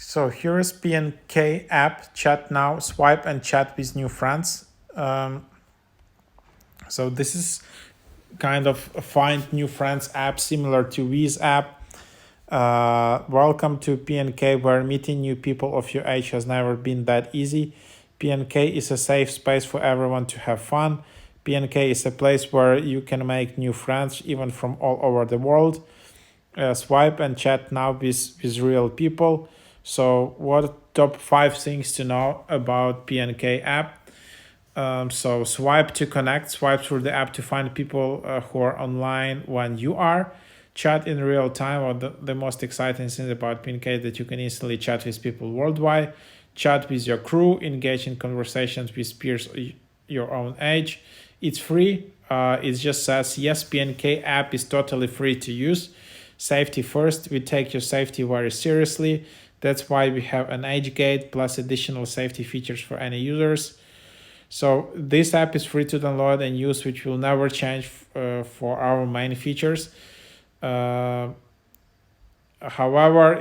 So here is PNK app, chat now, swipe and chat with new friends. So this is kind of a find new friends app similar to Wiz app. Welcome to PNK, where meeting new people of your age has never been that easy. PNK is a safe space for everyone to have fun. PNK is a place where you can make new friends, even from all over the world. Swipe and chat now with real people. So what top 5 things to know about PNK app? So swipe to connect, swipe through the app to find people who are online when you are. Chat in real time, or the most exciting thing about PNK that you can instantly chat with people worldwide. Chat with your crew, engage in conversations with peers your own age. It's free. It just says, yes, PNK app is totally free to use. Safety first. We take your safety very seriously. That's why we have an age gate plus additional safety features for any users. So this app is free to download and use, which will never change for our main features. However,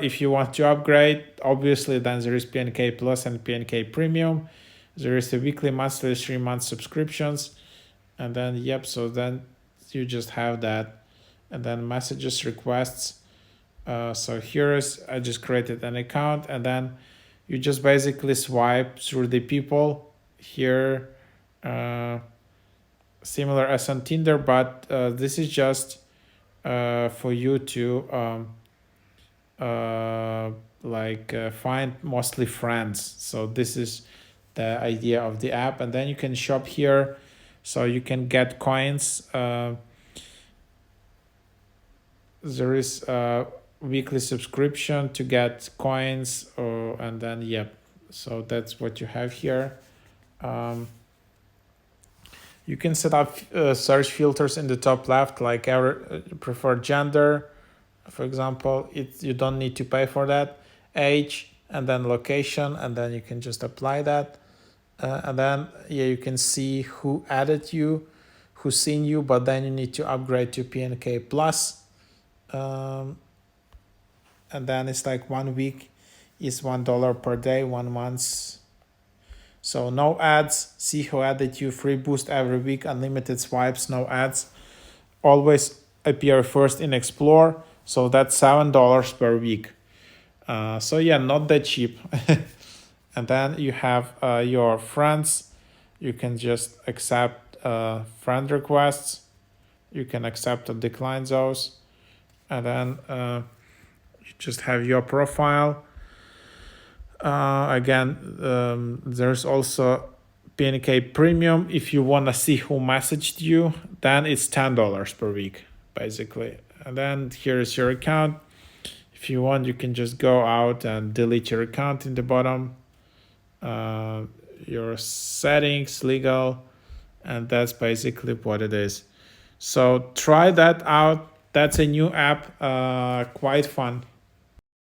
if you want to upgrade, obviously then there is PNK Plus and PNK Premium. There is a weekly, monthly, 3-month subscriptions. And then, yep, so then you just have that. And then messages, requests. So here is, I just created an account, and then you just basically swipe through the people here, similar as on Tinder, but this is just for you to find mostly friends. So this is the idea of the app, and then you can shop here, so you can get coins. There is a weekly subscription to get coins, and then yep, so that's what you have here. You can set up search filters in the top left, like preferred gender, for example. You don't need to pay for that. Age, and then location, and then you can just apply that. And then you can see who added you, who's seen you, but then you need to upgrade to PNK Plus. And then it's like 1 week is $1 per day, 1 month. So no ads, see who added you, free boost every week, unlimited swipes, no ads. Always appear first in Explore, so that's $7 per week. So yeah, not that cheap. And then you have your friends. You can just accept friend requests. You can accept or decline those. And then you just have your profile. There's also PNK Premium. If you want to see who messaged you, then it's $10 per week, basically. And then here is your account. If you want, you can just go out and delete your account in the bottom. Your settings, legal, and that's basically what it is. So try that out. That's a new app, quite fun.